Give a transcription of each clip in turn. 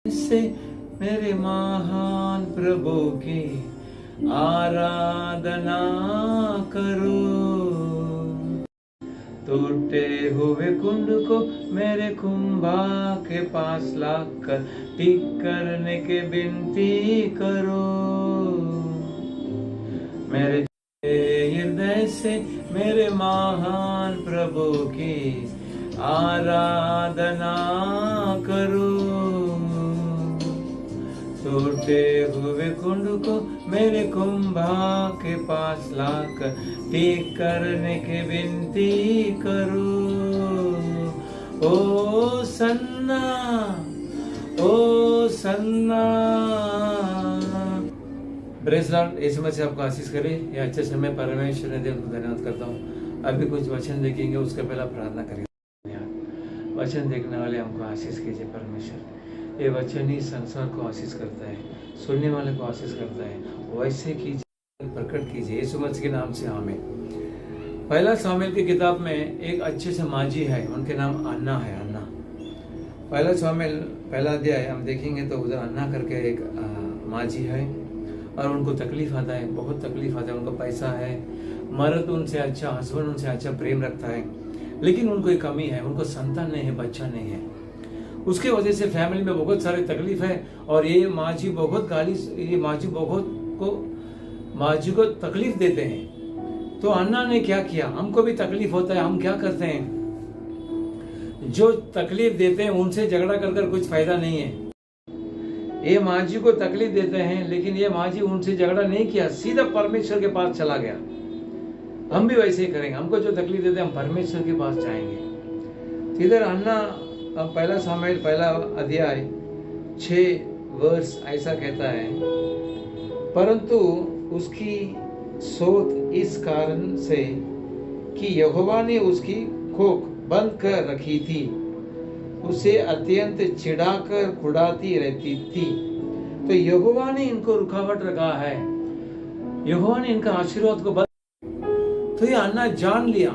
से मेरे महान प्रभु की आराधना करो। टूटे हुए कुंड को मेरे कुंभा के पास लाकर ठीक करने के विनती करो। मेरे हृदय से मेरे महान प्रभु की आराधना करो। टूटे हुए कुंड को मेरे कुंभा के पास लाकर ठीक करने के विनती करो। ओ सन्ना, ओ सन्ना। प्रेज़ लॉर्ड, यीशु मसीह आपको आशीष करे। ये अच्छे समय परमेश्वर ने दिया, उनको धन्यवाद करता हूँ। अभी कुछ वचन देखेंगे, उसके पहले प्रार्थना करेंगे। वचन देखने वाले हमको आशीष कीजिए परमेश्वर। ये वचन ही संसार को आशीष करता है, सुनने वाले को आशीष करता है। वैसे कीजिए, प्रकट कीजिए यीशु मसीह के नाम से आमीन। पहला सामुएल की किताब में एक अच्छे से माजी है, उनके नाम अन्ना है। अन्ना, पहला सामुएल पहला अध्याय हम देखेंगे तो उधर अन्ना करके एक माजी है और उनको तकलीफ आता है, बहुत तकलीफ आता है। उनको पैसा है, मर्द उनसे अच्छा, हस्बैंड उनसे अच्छा प्रेम रखता है, लेकिन उनको एक कमी है, उनको संतान नहीं है, बच्चा नहीं है। उसके वजह से फैमिली में बहुत सारी तकलीफ है और ये माजी बहुत माजी को तकलीफ देते हैं। तो अन्ना ने क्या किया? हमको भी तकलीफ होता है, हम क्या करते हैं? जो तकलीफ देते हैं उनसे झगड़ा कर कुछ फायदा नहीं है। ये माजी को तकलीफ देते हैं, लेकिन ये माजी उनसे झगड़ा नहीं किया, सीधा परमेश्वर के पास चला गया। हम भी वैसे ही करेंगे, हमको जो तकलीफ देते हैं हम परमेश्वर के पास जाएंगे। इधर अन्ना पहला सामुएल पहला अध्याय 6 वर्ष ऐसा कहता है, परंतु उसकी सोच इस कारण से कि यहोवा ने उसकी कोख बंद कर रखी थी, उसे अत्यंत चिढ़ाकर कुढ़ाती रहती थी। तो यहोवा ने इनको रुकावट रखा है, यहोवा ने इनका आशीर्वाद को बंद। तो ये अन्ना जान लिया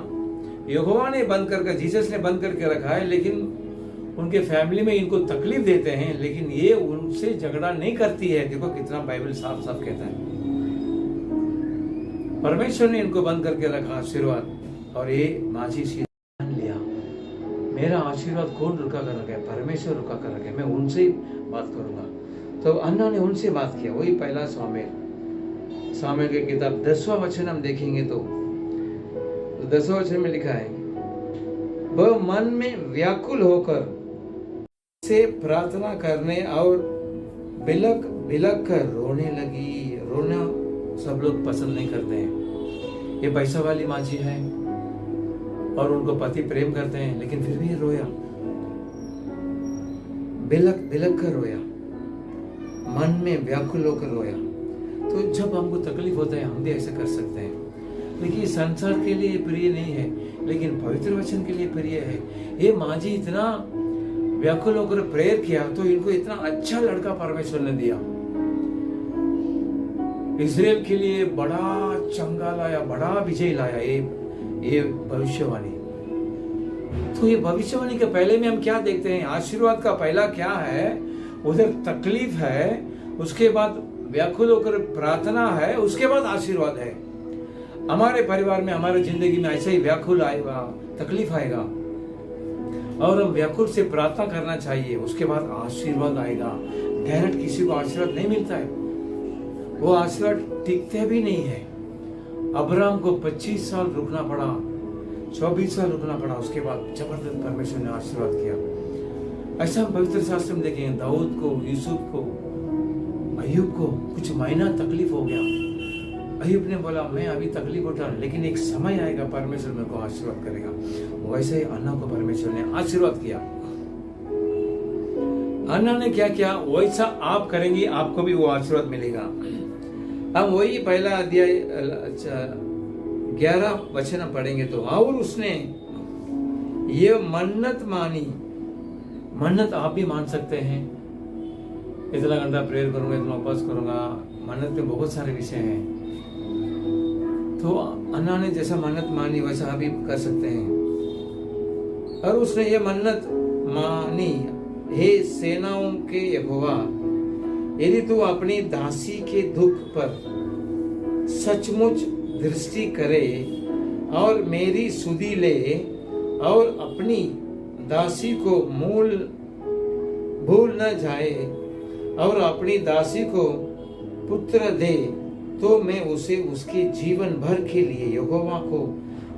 यहोवा ने बंद करके, जीसस ने बंद करके रखा है, लेकिन उनके फैमिली में इनको तकलीफ देते हैं, लेकिन ये उनसे झगड़ा नहीं करती है। देखो कितना बाइबल साफ साफ कहता है, परमेश्वर ने इनको बंद करके रखा आशीर्वाद। और ये माजी जान लिया, मेरा आशीर्वाद कौन रुका कर रखा है? परमेश्वर रुका कर रखा है, मैं उनसे ही बात करूंगा। तो अन्ना ने उनसे बात किया। वही पहला सामुएल की किताब 10वां वचन हम देखेंगे तो 10वां वचन में लिखा है, वह मन में व्याकुल होकर से प्रार्थना करने और बिलक बिलक कर रोने लगी। रोना सब लोग पसंद नहीं करते हैं। ये पैसा वाली माजी है और उनको पति प्रेम करते हैं, लेकिन फिर भी रोया, बिलक बिलक कर रोया, मन में व्याकुल होकर रोया। तो जब हमको तकलीफ होता है हम भी ऐसा कर सकते हैं, लेकिन संसार के लिए प्रिय नहीं है, लेकिन पवित्र वचन के लिए प्रिय है। ये माजी इतना व्याकुल होकर प्रेयर किया तो इनको इतना अच्छा लड़का परमेश्वर ने दिया। इस्राएल के लिए बड़ा चंगा लाया, बड़ा विजय लाया ये भविष्यवाणी। तो ये भविष्यवाणी के पहले में हम क्या देखते हैं? आशीर्वाद का पहला क्या है? उधर तकलीफ है, उसके बाद व्याकुल होकर प्रार्थना है, उसके बाद आशीर्वाद है। हमारे परिवार में, हमारे जिंदगी में ऐसा ही व्याकुल आएगा, तकलीफ आएगा और हम व्याकुल से प्रार्थना करना चाहिए, उसके बाद आशीर्वाद आएगा। डायरेक्ट किसी को आशीर्वाद नहीं मिलता है, वो आशीर्वाद टिकते भी नहीं है। अब्राहम को 25 साल रुकना पड़ा, 24 साल रुकना पड़ा, उसके बाद जबरदस्त परमेश्वर ने आशीर्वाद किया। ऐसा हम पवित्र शास्त्र में देखेंगे, दाऊद को, यूसुफ को, अय्यूब को कुछ महीना तकलीफ हो गया। अय्यूब ने बोला मैं अभी तकलीफ उठा, लेकिन एक समय आएगा परमेश्वर मेरे को आशीर्वाद करेगा। वैसे ही अन्ना को परमेश्वर ने आशीर्वाद किया। अन्ना ने क्या किया? वैसा आप करेंगे, आपको भी वो आशीर्वाद मिलेगा। हम वही पहला अध्याय 11 वचन पढ़ेंगे तो, और उसने ये मन्नत मानी। मन्नत आप भी मान सकते हैं, इतना घंटा प्रेयर करूंगा, इतना उपवास करूंगा। मन्नत में बहुत सारे विषय हैं। तो अन्ना ने जैसा मन्नत मानी वैसा आप भी कर सकते हैं। और उसने ये मन्नत मानी हे सेनाओं के यहोवा, यदि तू अपनी दासी के दुख पर सचमुच दृष्टि करे और मेरी सुधि ले और अपनी दासी को भूल न जाए और अपनी दासी को पुत्र दे, तो मैं उसे उसके जीवन भर के लिए यहोवा को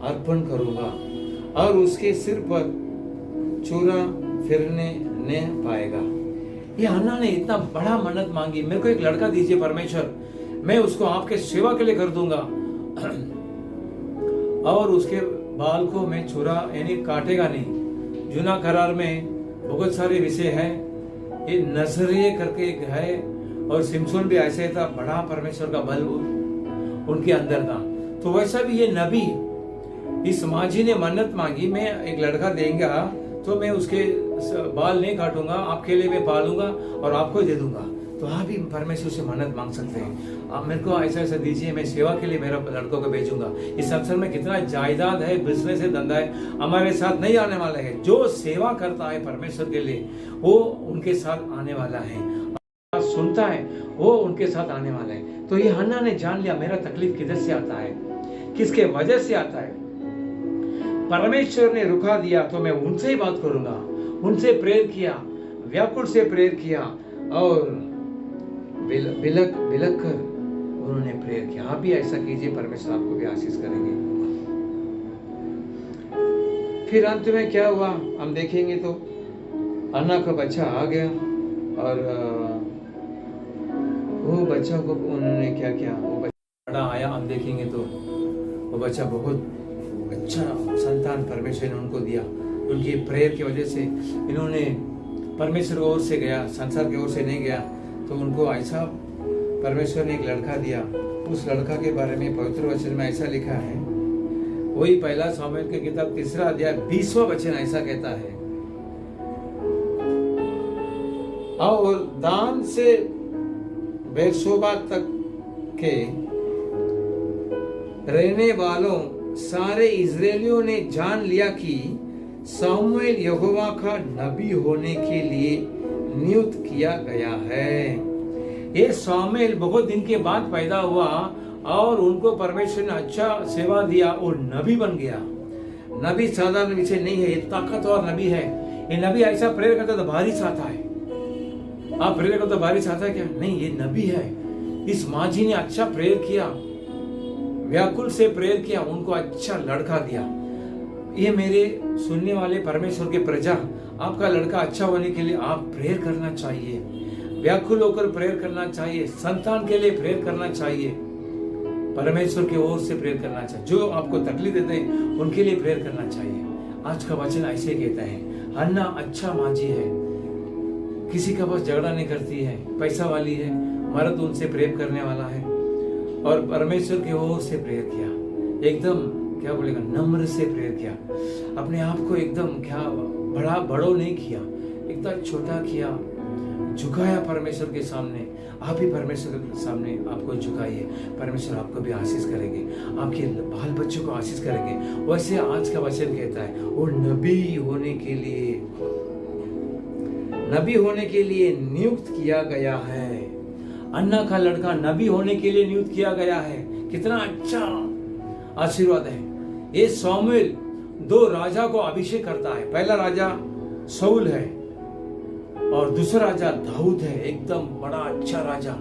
अर्पण करूंगा और उसके सिर पर चूरा फिरने न पाएगा। ये हन्ना ने इतना बड़ा मन्नत मांगी, मेरे को एक लड़का दीजिए परमेश्वर, मैं उसको आपके सेवा के लिए कर दूंगा और उसके बाल को मैं छुरा यानी काटेगा नहीं। जूना करार में बहुत सारे विषय है, ये नजरिए करके एक है, और सिमसोन भी ऐसे था, बड़ा परमेश्वर का बल उनके अंदर था। तो वैसा भी ये नबी, इस माँ जी ने मन्नत मांगी, मैं एक लड़का देंगे तो मैं उसके बाल नहीं काटूंगा, आपके लिए मैं पालूंगा और आपको दे दूंगा। तो आप भी परमेश्वर से मन्नत मांग सकते हैं, आप मेरे को ऐसा ऐसा दीजिए, मैं सेवा के लिए मेरा लड़कों को भेजूंगा। इस अवसर में कितना जायदाद है, बिजनेस है, धंधा है, हमारे साथ नहीं आने वाला है। जो सेवा करता है परमेश्वर के लिए वो उनके साथ आने वाला है, सुनता है वो उनके साथ आने वाला है। तो ये हन्ना ने जान लिया मेरा तकलीफ किधर से आता है, किसके वजह से आता है। परमेश्वर ने रुका दिया तो मैं उनसे ही बात करूंगा। उनसे प्रेयर किया, व्याकुल से प्रेयर किया और बिलक कर उन्होंने प्रेयर किया। आप भी ऐसा कीजिए, परमेश्वर आपको भी आशीष करेंगे। फिर अंत में क्या हुआ हम देखेंगे। तो अन्ना का बच्चा आ गया और वो बच्चा को उन्होंने क्या किया, वो बच्चा बड़ा आया, हम देखेंगे तो वो बच्चा बहुत अच्छा संतान परमेश्वर ने उनको दिया। उनकी प्रेयर की वजह से इन्होंने परमेश्वर की ओर से गया, संसार की ओर से नहीं गया। तो उनको ऐसा परमेश्वर ने एक लड़का दिया। उस लड़का के बारे में पवित्र वचन में ऐसा लिखा है, वही पहला सामुएल की किताब 3 अध्याय 20वां वचन ऐसा कहता है, और दान से बेरशेबा तक के रहने वालों सारे इजरायलियों ने जान लिया कि सामुएल यहोवा का नबी होने के लिए नियुक्त किया गया है। ये सामुएल बहुत दिन के बाद पैदा हुआ और उनको परमेश्वर ने अच्छा सेवा दिया और नबी बन गया। नबी साधारण विषय नहीं है, ये ताकतवर नबी है। ये नबी ऐसा प्रेयर करता तो बारिश आता है। आप प्रेयर करते तो बारिश आता है क्या? नहीं, ये नबी है। इस माँ जी ने अच्छा प्रेयर किया, व्याकुल से प्रेयर किया, उनको अच्छा लड़का दिया। ये मेरे सुनने वाले परमेश्वर के प्रजा, आपका लड़का अच्छा होने के लिए आप प्रेयर करना चाहिए, व्याकुल होकर प्रेयर करना चाहिए, संतान के लिए प्रेयर करना चाहिए, परमेश्वर की ओर से प्रेयर करना चाहिए। जो आपको तकलीफ देते हैं उनके लिए प्रेयर करना चाहिए। आज का वचन ऐसे कहता है, हन्ना अच्छा माँ जी है, किसी का बस झगड़ा नहीं करती है, पैसा वाली है, मर्द उनसे प्रेम करने वाला है और परमेश्वर की ओर से प्रेयर किया, एकदम क्या बोलेगा, नम्र से प्रेयर किया, अपने आप को एकदम क्या बड़ो नहीं किया, एकदम छोटा किया, झुकाया परमेश्वर के सामने। आप भी परमेश्वर के सामने आपको झुकाइए, परमेश्वर आपको भी आशीष करेंगे, आपके बाल बच्चों को आशीष करेंगे। वैसे आज का वचन कहता है वो नबी होने के लिए नियुक्त किया गया है। अन्ना का लड़का नबी होने के लिए नियुक्त किया गया है। कितना अच्छा आशीर्वाद है। ये सामुएल 2 राजा को अभिषेक करता है। पहला राजा शाऊल है और दूसरा राजा दाऊद है। एकदम बड़ा अच्छा राजा,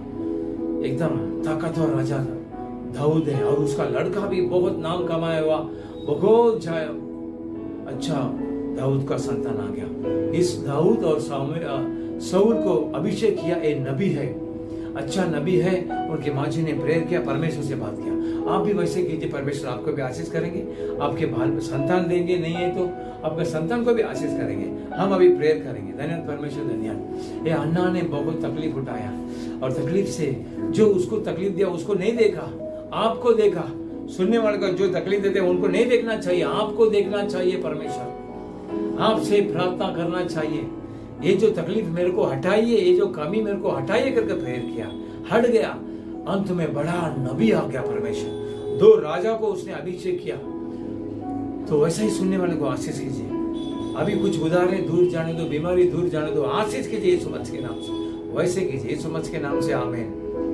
एकदम ताकतवर राजा दाऊद है और उसका लड़का भी बहुत नाम कमाया हुआ, बहुत अच्छा दाऊद का संतान आ गया। इस दाऊद और शाऊल को अभिषेक किया, ये नबी है, अच्छा नबी है। उनकी माँ जी ने प्रेयर किया, परमेश्वर से बात किया। आप भी वैसे कीजिए, परमेश्वर आपको भी आशीष करेंगे, आपके बाल संतान देंगे, नहीं है तो आपके संतान को भी आशीष करेंगे। हम अभी प्रेयर करेंगे। धन्यवाद परमेश्वर, धन्यवाद। ये अन्ना ने बहुत तकलीफ उठाया और तकलीफ से जो उसको तकलीफ दिया उसको नहीं देखा, आपको देखा। सुनने वाले को जो तकलीफ देते हैं उनको नहीं देखना चाहिए, आपको देखना चाहिए। परमेश्वर आपसे प्रार्थना करना चाहिए, ये जो तकलीफ मेरे को हटाइए, ये जो कमी मेरे को हटाइए करके प्रेयर किया, हट गया। अंत में बड़ा नबी आ गया परमेश्वर, 2 राजा को उसने अभिषेक किया। तो वैसा ही सुनने वाले को आशीष कीजिए, अभी कुछ उधारे दूर जाने दो, बीमारी दूर जाने दो, आशीष कीजिए यीशु मसीह के नाम से, वैसे कीजिए यीशु मसीह के नाम से, आमीन।